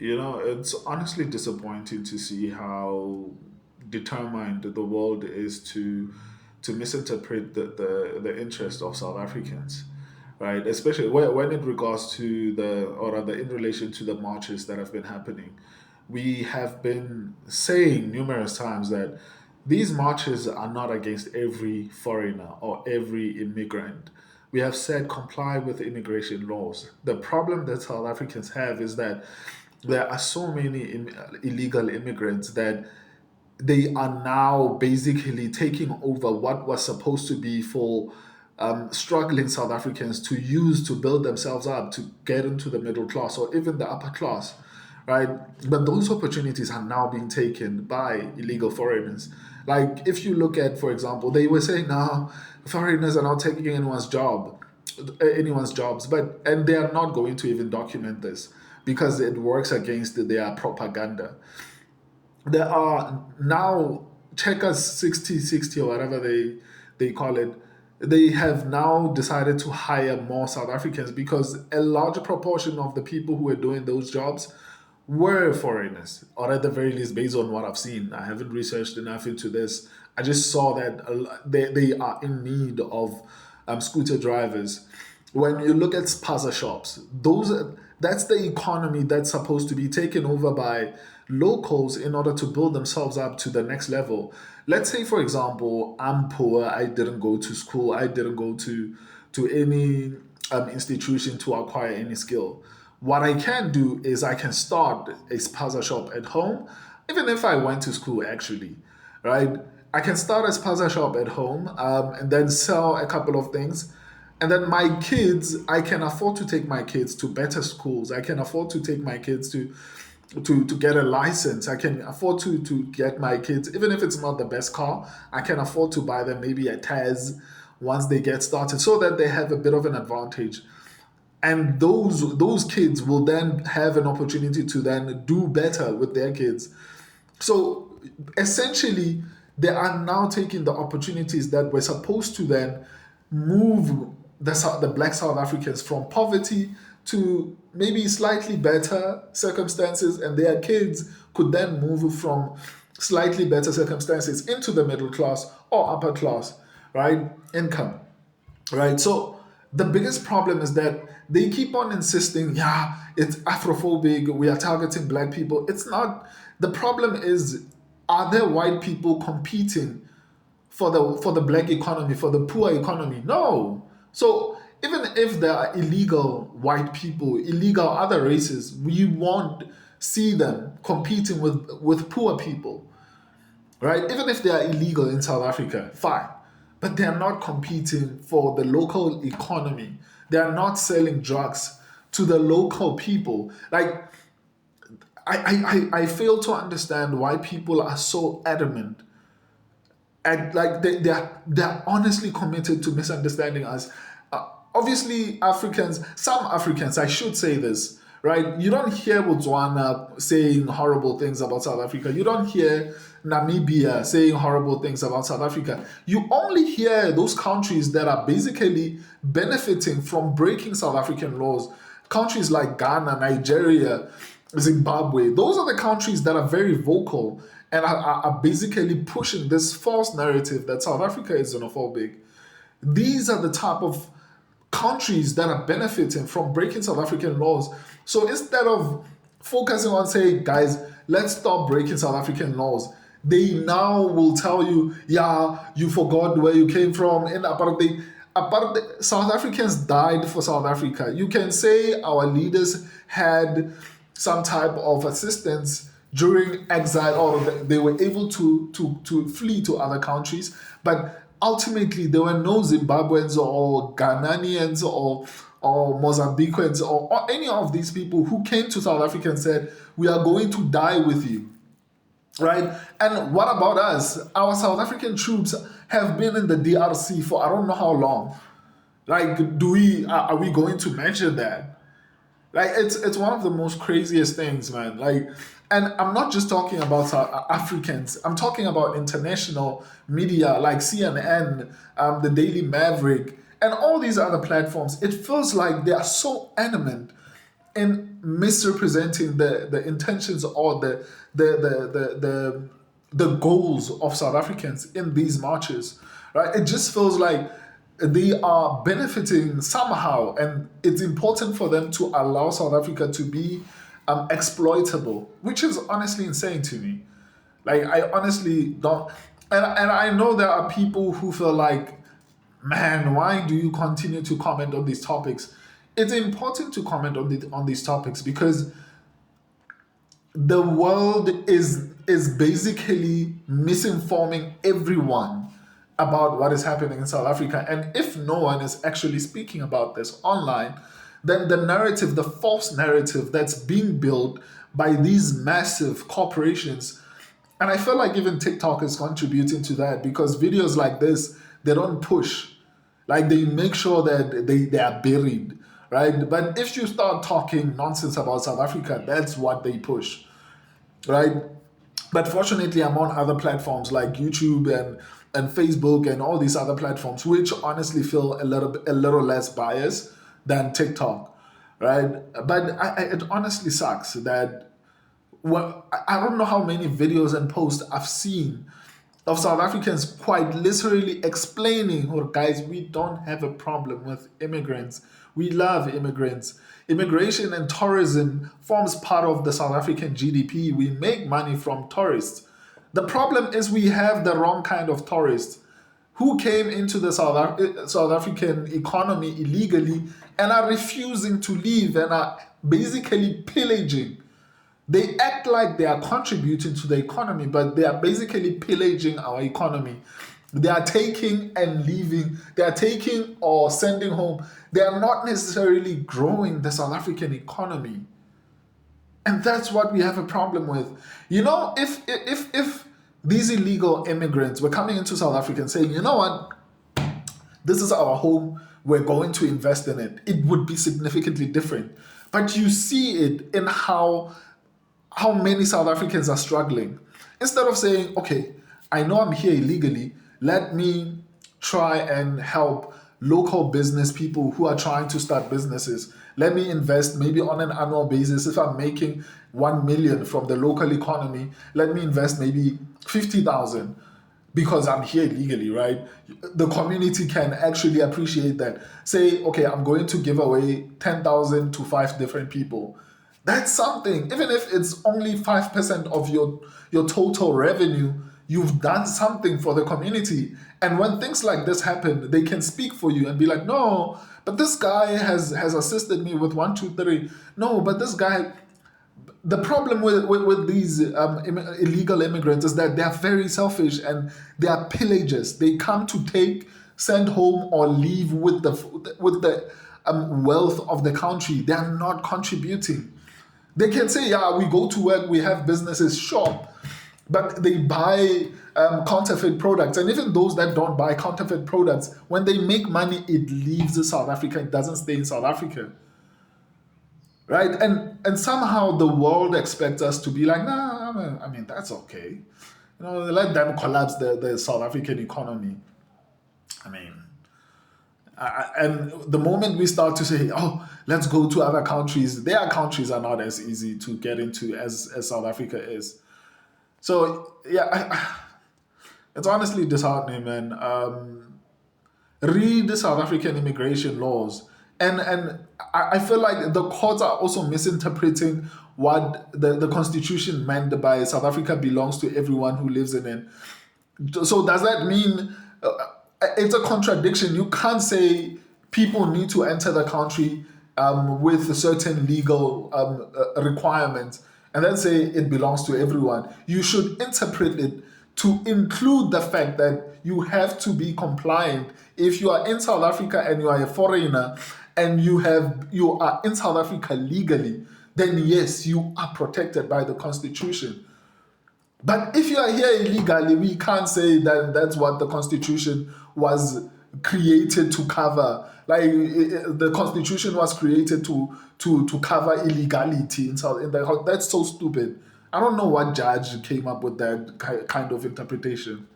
It's honestly disappointing to see how determined the world is to misinterpret the interest of South Africans, right? Especially when it regards to or rather in relation to the marches that have been happening. We have been saying numerous times that these marches are not against every foreigner or every immigrant. We have said comply with immigration laws. The problem that South Africans have is that there are so many illegal immigrants that they are now basically taking over what was supposed to be for struggling South Africans to use to build themselves up to get into the middle class or even the upper class, right? But those opportunities are now being taken by illegal foreigners. Like if you look at, for example, they were saying now foreigners are not taking anyone's jobs, but and they are not going to even document this because it works against their propaganda. There are now checkers 60/60 or whatever they call it. They have now decided to hire more South Africans because a larger proportion of the people who were doing those jobs were foreigners, or at the very least, based on what I've seen. I haven't researched enough into this. I just saw that they are in need of scooter drivers. When you look at spaza shops, that's the economy that's supposed to be taken over by locals in order to build themselves up to the next level. Let's say, for example, I'm poor. I didn't go to school. I didn't go to any institution to acquire any skill. What I can do is I can start a spaza shop at home, even if I went to school, actually, right? I can start a spaza shop at home and then sell a couple of things. And then my kids, I can afford to take my kids to better schools. I can afford to take my kids to get a license. I can afford to get my kids, even if it's not the best car, I can afford to buy them maybe a Taz once they get started so that they have a bit of an advantage. And those kids will then have an opportunity to then do better with their kids. So essentially, they are now taking the opportunities that were supposed to then move the black South Africans from poverty to maybe slightly better circumstances, and their kids could then move from slightly better circumstances into the middle class or upper class, right? Income. Right. So the biggest problem is that they keep on insisting, yeah, it's Afrophobic, we are targeting black people. It's not. The problem is, are there white people competing for the black economy, for the poor economy? No. So even if there are illegal white people, illegal other races, we won't see them competing with poor people, right? Even if they are illegal in South Africa, fine. But they are not competing for the local economy. They are not selling drugs to the local people. Like, I fail to understand why people are so adamant and like they're honestly committed to misunderstanding us. Obviously, some Africans, I should say this, right? You don't hear Botswana saying horrible things about South Africa. You don't hear Namibia saying horrible things about South Africa. You only hear those countries that are basically benefiting from breaking South African laws. Countries like Ghana, Nigeria, Zimbabwe, those are the countries that are very vocal and are basically pushing this false narrative that South Africa is xenophobic. These are the type of countries that are benefiting from breaking South African laws. So instead of focusing on saying, guys, let's stop breaking South African laws, they now will tell you, yeah, you forgot where you came from. And South Africans died for South Africa. You can say our leaders had some type of assistance during exile, or they were able to flee to other countries, but ultimately there were no Zimbabweans or Ghanaians or Mozambicans or any of these people who came to South Africa and said, we are going to die with you. Right? And what about us? Our South African troops have been in the DRC for I don't know how long. Like, are we going to mention that? Like, it's one of the most craziest things, man. Like, and I'm not just talking about Africans. I'm talking about international media like CNN, the Daily Maverick, and all these other platforms. It feels like they are so adamant in misrepresenting the intentions or the goals of South Africans in these marches, right? It just feels like they are benefiting somehow, and it's important for them to allow South Africa to be exploitable, which is honestly insane to me. Like, I honestly don't, and I know there are people who feel like, man, why do you continue to comment on these topics? It's important to comment on these topics because the world is basically misinforming everyone about what is happening in South Africa. And if no one is actually speaking about this online, then the narrative, the false narrative that's being built by these massive corporations, and I feel like even TikTok is contributing to that because videos like this, they don't push. Like, they make sure that they are buried, right? But if you start talking nonsense about South Africa, that's what they push, right? But fortunately, I'm on other platforms like YouTube and Facebook and all these other platforms, which honestly feel a little less biased than TikTok, right? But it honestly sucks that, well, I don't know how many videos and posts I've seen of South Africans quite literally explaining, oh, guys, we don't have a problem with immigrants. We love immigrants. Immigration and tourism forms part of the South African GDP. We make money from tourists. The problem is we have the wrong kind of tourists who came into the South African economy illegally and are refusing to leave and are basically pillaging. They act like they are contributing to the economy, but they are basically pillaging our economy. They are taking and leaving. They are taking or sending home. They are not necessarily growing the South African economy. And that's what we have a problem with. You know, if these illegal immigrants were coming into South Africa and saying, you know what, this is our home, we're going to invest in it, it would be significantly different. But you see it in how many South Africans are struggling. Instead of saying, okay, I know I'm here illegally, let me try and help local business people who are trying to start businesses. Let me invest maybe on an annual basis. If I'm making 1 million from the local economy, let me invest maybe 50,000 because I'm here illegally, right? The community can actually appreciate that. Say, okay, I'm going to give away 10,000 to 5 different people. That's something. Even if it's only 5% of your total revenue, you've done something for the community. And when things like this happen, they can speak for you and be like, no, but this guy has assisted me with one, two, three. No, but this guy. The problem with these illegal immigrants is that they are very selfish and they are pillagers. They come to take, send home, or leave with the wealth of the country. They are not contributing. They can say, yeah, we go to work, we have businesses, sure, but they buy counterfeit products. And even those that don't buy counterfeit products, when they make money, it leaves South Africa. It doesn't stay in South Africa. Right? And somehow the world expects us to be like, nah, I mean, that's okay. You know, let them collapse the South African economy. I mean, and the moment we start to say, oh, let's go to other countries, their countries are not as easy to get into as South Africa is. So, yeah, it's honestly disheartening, man. Read the South African immigration laws. And I feel like the courts are also misinterpreting what the Constitution meant by South Africa belongs to everyone who lives in it. So does that mean it's a contradiction? You can't say people need to enter the country with certain legal requirements and then say it belongs to everyone. You should interpret it to include the fact that you have to be compliant. If you are in South Africa and you are a foreigner and you are in South Africa legally, then yes, you are protected by the Constitution. But if you are here illegally, we can't say that that's what the Constitution was created to cover. Like the Constitution was created to cover illegality in that's so stupid. I don't know what judge came up with that kind of interpretation.